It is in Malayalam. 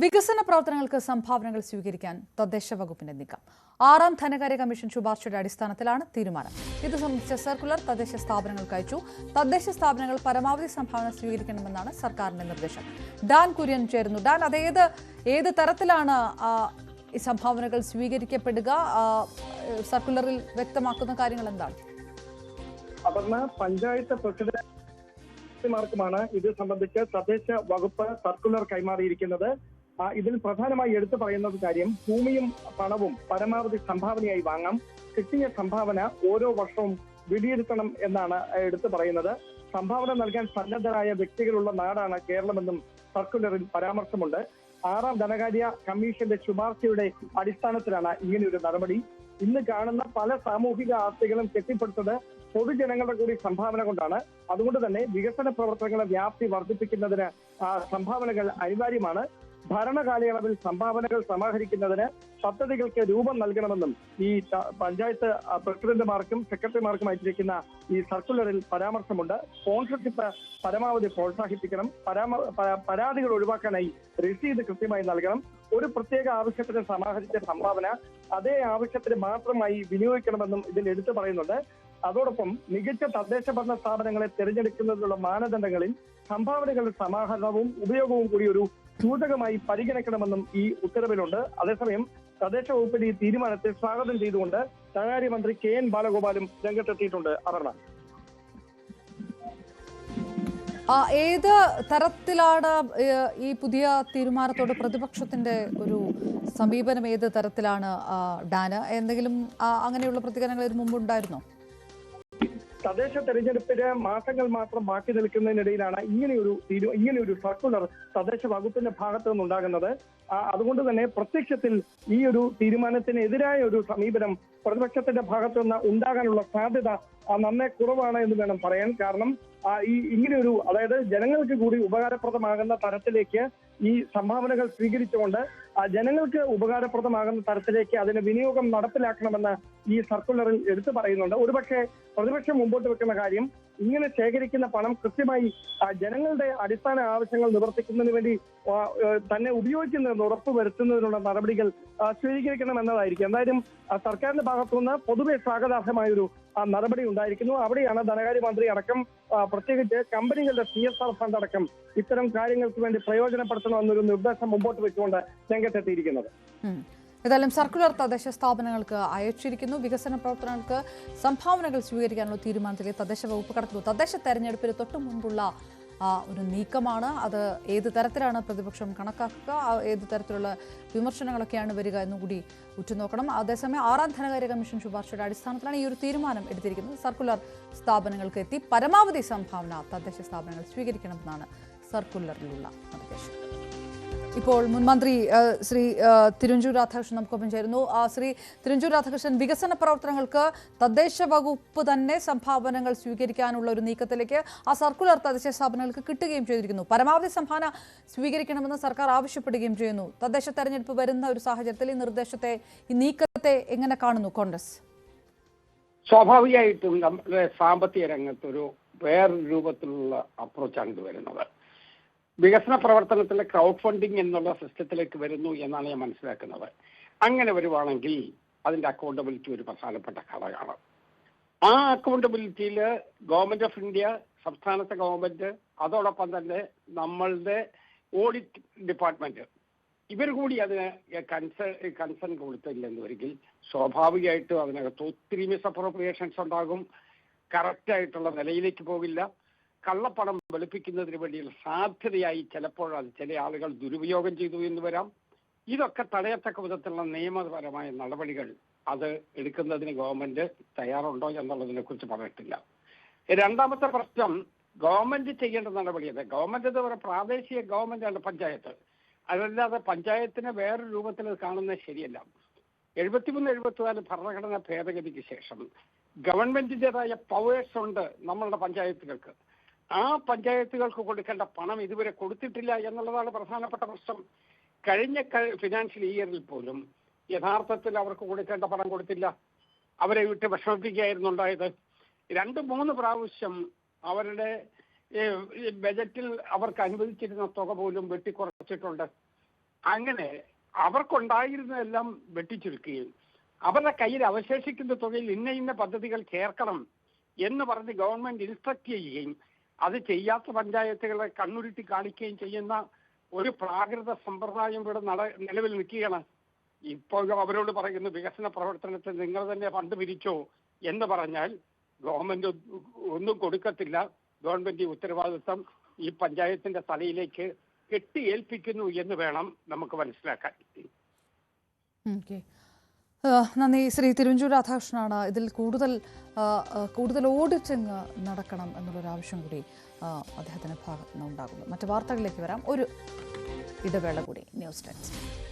വികസന പ്രവർത്തനങ്ങൾക്ക് സംഭാവനകൾ സ്വീകരിക്കാൻ തദ്ദേശ വകുപ്പിന്റെ നീക്കം. 6ാം ധനകാര്യ കമ്മീഷൻ ശുപാർശയുടെ അടിസ്ഥാനത്തിലാണ് തീരുമാനം. ഇത് സംബന്ധിച്ച സർക്കുലർ തദ്ദേശ സ്ഥാപനങ്ങൾക്ക് അയച്ചു. തദ്ദേശ സ്ഥാപനങ്ങൾ പരമാവധി സംഭാവന സ്വീകരിക്കണമെന്നാണ് സർക്കാരിന്റെ നിർദ്ദേശം. ഡാൻ കുര്യൻ ചേരുന്നു. ഡാൻ, ഏത് തരത്തിലാണ് ഈ സംഭാവനകൾ സ്വീകരിക്കപ്പെടുക? സർക്കുലറിൽ വ്യക്തമാക്കുന്ന കാര്യങ്ങൾ എന്താണ്? പഞ്ചായത്ത് പ്രസിഡന്റുമാർക്കുമാണ് ഇത് സംബന്ധിച്ച് തദ്ദേശ വകുപ്പ് സർക്കുലർ കൈമാറിയിരിക്കുന്നത്. ഇതിൽ പ്രധാനമായി എടുത്തു പറയുന്നത് കാര്യം, ഭൂമിയും പണവും പരമാവധി സംഭാവനയായി വാങ്ങാം. കിട്ടിയ സംഭാവന ഓരോ വർഷവും വിലയിരുത്തണം എന്നാണ് എടുത്തു പറയുന്നത്. സംഭാവന നൽകാൻ സന്നദ്ധരായ വ്യക്തികളുള്ള നാടാണ് കേരളമെന്നും സർക്കുലറിൽ പരാമർശമുണ്ട്. 6ാം ധനകാര്യ കമ്മീഷന്റെ ശുപാർശയുടെ അടിസ്ഥാനത്തിലാണ് ഇങ്ങനെയൊരു നടപടി. ഇന്ന് കാണുന്ന പല സാമൂഹിക ആസ്തികളും കെട്ടിപ്പടുത്തത് പൊതുജനങ്ങളുടെ കൂടി സംഭാവന കൊണ്ടാണ്. അതുകൊണ്ട് തന്നെ വികസന പ്രവർത്തനങ്ങളുടെ വ്യാപ്തി വർദ്ധിപ്പിക്കുന്നതിന് സംഭാവനകൾ അനിവാര്യമാണ്. ഭരണകാലയളവിൽ സംഭാവനകൾ സമാഹരിക്കുന്നതിന് പദ്ധതികൾക്ക് രൂപം നൽകണമെന്നും ഈ പഞ്ചായത്ത് പ്രസിഡന്റുമാർക്കും സെക്രട്ടറിമാർക്കും അയച്ചിരിക്കുന്ന ഈ സർക്കുലറിൽ പരാമർശമുണ്ട്. സ്പോൺസർഷിപ്പ് പരമാവധി പ്രോത്സാഹിപ്പിക്കണം. പരാതികൾ ഒഴിവാക്കാനായി രസീത് കൃത്യമായി നൽകണം. ഒരു പ്രത്യേക ആവശ്യത്തിന് സമാഹരിച്ച സംഭാവന അതേ ആവശ്യത്തിന് മാത്രമായി വിനിയോഗിക്കണമെന്നും ഇതിൽ എടുത്തു പറയുന്നുണ്ട്. അതോടൊപ്പം മികച്ച തദ്ദേശ ഭരണ സ്ഥാപനങ്ങളെ തിരഞ്ഞെടുക്കുന്നതിനുള്ള മാനദണ്ഡങ്ങളിൽ സംഭാവനകളുടെ സമാഹരണവും ഉപയോഗവും കൂടി ഒരു സൂചകമായി പരിഗണിക്കണമെന്നും ഈ ഉത്തരവിലുണ്ട്. അതേസമയം തദ്ദേശ വകുപ്പിന്റെ ഈ തീരുമാനത്തെ സ്വാഗതം ചെയ്തുകൊണ്ട് ധനകാര്യമന്ത്രി KN ബാലഗോപാലും രംഗത്തെത്തിയിട്ടുണ്ട്. അപർണ, ഏത് തരത്തിലാണ് ഈ പുതിയ തീരുമാനത്തോട് പ്രതിപക്ഷത്തിന്റെ ഒരു സമീപനം? ഏത് തരത്തിലാണ് ഡാന്? എന്തെങ്കിലും അങ്ങനെയുള്ള പ്രതികരണങ്ങൾ ഇതിനു മുമ്പ് ഉണ്ടായിരുന്നോ? തദ്ദേശ തെരഞ്ഞെടുപ്പിന് മാസങ്ങൾ മാത്രം ബാക്കി നിൽക്കുന്നതിനിടയിലാണ് ഇങ്ങനെയൊരു സർക്കുലർ തദ്ദേശ വകുപ്പിന്റെ ഭാഗത്തു നിന്നുണ്ടാകുന്നത്. അതുകൊണ്ട് തന്നെ പ്രത്യക്ഷത്തിൽ ഈ ഒരു തീരുമാനത്തിനെതിരായ ഒരു സമീപനം പ്രതിപക്ഷത്തിന്റെ ഭാഗത്തു നിന്ന് ഉണ്ടാകാനുള്ള സാധ്യത നന്നേ കുറവാണ് എന്ന് വേണം പറയാൻ. കാരണം ഇങ്ങനെയൊരു, അതായത് ജനങ്ങൾക്ക് കൂടി ഉപകാരപ്രദമാകുന്ന തരത്തിലേക്ക് ഈ സംഭാവനകൾ സ്വീകരിച്ചുകൊണ്ട് ജനങ്ങൾക്ക് ഉപകാരപ്രദമാകുന്ന തരത്തിലേക്ക് അതിന്റെ വിനിയോഗം നടപ്പിലാക്കണമെന്ന് ഈ സർക്കുലറിൽ എടുത്തു പറയുന്നുണ്ട്. ഒരുപക്ഷെ പ്രതിപക്ഷം മുമ്പോട്ട് വെക്കുന്ന കാര്യം, ഇങ്ങനെ ശേഖരിക്കുന്ന പണം കൃത്യമായി ജനങ്ങളുടെ അടിസ്ഥാന ആവശ്യങ്ങൾ നിവർത്തിക്കുന്നതിന് വേണ്ടി തന്നെ ഉപയോഗിക്കുന്നതെന്ന് ഉറപ്പുവരുത്തുന്നതിനുള്ള നടപടികൾ സ്വീകരിക്കണമെന്നതായിരിക്കും. എന്തായാലും സർക്കാരിന്റെ ഭാഗത്തുനിന്ന് പൊതുവെ സ്വാഗതാർഹമായൊരു നടപടി ഉണ്ടായിരിക്കുന്നു. അവിടെയാണ് ധനകാര്യമന്ത്രി അടക്കം, പ്രത്യേകിച്ച് കമ്പനികളുടെ CSR ഫണ്ട് അടക്കം ഇത്തരം കാര്യങ്ങൾക്ക് വേണ്ടി പ്രയോജനപ്പെടുത്തണമെന്നൊരു നിർദ്ദേശം മുമ്പോട്ട് വെച്ചുകൊണ്ട് രംഗത്തെത്തിയിരിക്കുന്നത്. ഏതായാലും സർക്കുലർ തദ്ദേശ സ്ഥാപനങ്ങൾക്ക് അയച്ചിരിക്കുന്നു. വികസന പ്രവർത്തനങ്ങൾക്ക് സംഭാവനകൾ സ്വീകരിക്കാനുള്ള തീരുമാനത്തിലേക്ക് തദ്ദേശ വകുപ്പ് കടക്കുന്നു. തദ്ദേശ തെരഞ്ഞെടുപ്പിന് തൊട്ടു മുൻപുള്ള ഒരു നീക്കമാണ്. അത് ഏത് തരത്തിലാണ് പ്രതിപക്ഷം കണക്കാക്കുക, ഏത് തരത്തിലുള്ള വിമർശനങ്ങളൊക്കെയാണ് വരിക എന്നുകൂടി ഉറ്റുനോക്കണം. അതേസമയം 6ാം ധനകാര്യ കമ്മീഷൻ ശുപാർശയുടെ അടിസ്ഥാനത്തിലാണ് ഈ ഒരു തീരുമാനം എടുത്തിരിക്കുന്നത്. സർക്കുലർ സ്ഥാപനങ്ങൾക്ക് എത്തി പരമാവധി സംഭാവന തദ്ദേശ സ്ഥാപനങ്ങൾ സ്വീകരിക്കണമെന്നാണ് സർക്കുലറിലുള്ള നിർദ്ദേശം. ഇപ്പോൾ മുൻമന്ത്രി ശ്രീ തിരുവഞ്ചൂർ രാധാകൃഷ്ണൻ നമുക്കൊപ്പം ചേരുന്നു. ശ്രീ തിരുവഞ്ചൂർ രാധാകൃഷ്ണൻ, വികസന പ്രവർത്തനങ്ങൾക്ക് തദ്ദേശ വകുപ്പ് തന്നെ സംഭാവനകൾ സ്വീകരിക്കാനുള്ള ഒരു നീക്കത്തിലേക്ക് ആ സർക്കുലർ തദ്ദേശ സ്ഥാപനങ്ങൾക്ക് കിട്ടുകയും ചെയ്തിരിക്കുന്നു. പരമാവധി സംഭാവന സ്വീകരിക്കണമെന്ന് സർക്കാർ ആവശ്യപ്പെടുകയും ചെയ്യുന്നു. തദ്ദേശ തെരഞ്ഞെടുപ്പ് വരുന്ന ഒരു സാഹചര്യത്തിൽ ഈ നിർദ്ദേശത്തെ, ഈ നീക്കത്തെ എങ്ങനെ കാണുന്നു കോൺഗ്രസ്? സ്വാഭാവികമായിട്ടും നമ്മുടെ സാമ്പത്തിക രംഗത്തൊരു വേറൊരു രൂപത്തിലുള്ള അപ്രോച്ചാണ് ഇത് വരുന്നത്. വികസന പ്രവർത്തനത്തിലെ ക്രൗഡ് ഫണ്ടിങ് എന്നുള്ള സിസ്റ്റത്തിലേക്ക് വരുന്നു എന്നാണ് ഞാൻ മനസ്സിലാക്കുന്നത്. അങ്ങനെ വരുവാണെങ്കിൽ അതിൻ്റെ അക്കൗണ്ടബിലിറ്റി ഒരു പ്രധാനപ്പെട്ട ഘടകമാണ്. ആ അക്കൗണ്ടബിലിറ്റിയിൽ ഗവൺമെന്റ് ഓഫ് ഇന്ത്യ, സംസ്ഥാനത്തെ ഗവൺമെന്റ്, അതോടൊപ്പം തന്നെ നമ്മളുടെ ഓഡിറ്റ് ഡിപ്പാർട്ട്മെന്റ്, ഇവർ കൂടി അതിന് കൺസേൺ കൊടുത്തില്ലെന്ന് വരികിൽ സ്വാഭാവികമായിട്ടും അതിനകത്ത് ഒത്തിരി മിസ്അപ്രോപ്രിയേഷൻസ് ഉണ്ടാകും. കറക്റ്റായിട്ടുള്ള നിലയിലേക്ക് പോകില്ല. കള്ളപ്പണം വെളുപ്പിക്കുന്നതിന് വേണ്ടിയുള്ള സാധ്യതയായി ചിലപ്പോൾ അത് ചില ആളുകൾ ദുരുപയോഗം ചെയ്തു എന്ന് വരാം. ഇതൊക്കെ തടയത്തക്ക വിധത്തിലുള്ള നിയമപരമായ നടപടികൾ അത് എടുക്കുന്നതിന് ഗവൺമെന്റ് തയ്യാറുണ്ടോ എന്നുള്ളതിനെ കുറിച്ച് പറഞ്ഞിട്ടില്ല. രണ്ടാമത്തെ പ്രശ്നം, ഗവൺമെന്റ് ചെയ്യേണ്ട നടപടി അത്. ഗവൺമെന്റ് എന്ന് പറയുന്ന പ്രാദേശിക ഗവൺമെന്റാണ് പഞ്ചായത്ത്. അതല്ലാതെ പഞ്ചായത്തിനെ വേറൊരു രൂപത്തിൽ കാണുന്നത് ശരിയല്ല. 73-74 ഭരണഘടനാ ഭേദഗതിക്ക് ശേഷം ഗവൺമെന്റിൻ്റെതായ പവേഴ്സ് ഉണ്ട് നമ്മളുടെ പഞ്ചായത്തുകൾക്ക്. ആ പഞ്ചായത്തുകൾക്ക് കൊടുക്കേണ്ട പണം ഇതുവരെ കൊടുത്തിട്ടില്ല എന്നുള്ളതാണ് പ്രധാനപ്പെട്ട പ്രശ്നം. കഴിഞ്ഞ ഫിനാൻഷ്യൽ ഇയറിൽ പോലും യഥാർത്ഥത്തിൽ അവർക്ക് കൊടുക്കേണ്ട പണം കൊടുത്തില്ല. അവരെ വിട്ട് വിഷമിപ്പിക്കുകയായിരുന്നു ഉണ്ടായത്. 2-3 പ്രാവശ്യം അവരുടെ ബജറ്റിൽ അവർക്ക് അനുവദിച്ചിരുന്ന തുക പോലും വെട്ടിക്കുറച്ചിട്ടുണ്ട്. അങ്ങനെ അവർക്കുണ്ടായിരുന്നതെല്ലാം വെട്ടിച്ചുരുക്കുകയും അവരുടെ കയ്യിൽ അവശേഷിക്കുന്ന തുകയിൽ ഇന്ന പദ്ധതികൾ ചേർക്കണം എന്ന് പറഞ്ഞ് ഗവൺമെന്റ് ഇൻസ്ട്രക്ട് ചെയ്യുകയും അത് ചെയ്യാത്ത പഞ്ചായത്തുകളെ കണ്ണുരുട്ടി കാണിക്കുകയും ചെയ്യുന്ന ഒരു പ്രാകൃത സമ്പ്രദായം ഇവിടെ നിലവിൽ നിൽക്കുകയാണ്. ഇപ്പോഴും അവരോട് പറയുന്നു വികസന പ്രവർത്തനത്തിൽ നിങ്ങൾ തന്നെ ഫണ്ട് പിരിച്ചോ എന്ന് പറഞ്ഞാൽ ഗവൺമെന്റ് ഒന്നും കൊടുക്കത്തില്ല. ഗവൺമെന്റ് ഈ ഉത്തരവാദിത്വം ഈ പഞ്ചായത്തിന്റെ തലയിലേക്ക് കെട്ടിയേൽപ്പിക്കുന്നു എന്ന് വേണം നമുക്ക് മനസ്സിലാക്കാൻ. നന്ദി. ശ്രീ തിരുവഞ്ചൂർ രാധാകൃഷ്ണനാണ്. ഇതിൽ കൂടുതൽ ഓഡിറ്റിംഗ് നടക്കണം എന്നുള്ളൊരാവശ്യം കൂടി അദ്ദേഹത്തിന്റെ ഭാഗത്ത് നിന്ന് ഉണ്ടാകുന്നു. മറ്റു വാർത്തകളിലേക്ക് വരാം. ഒരു ഇടവേള കൂടി. News desk.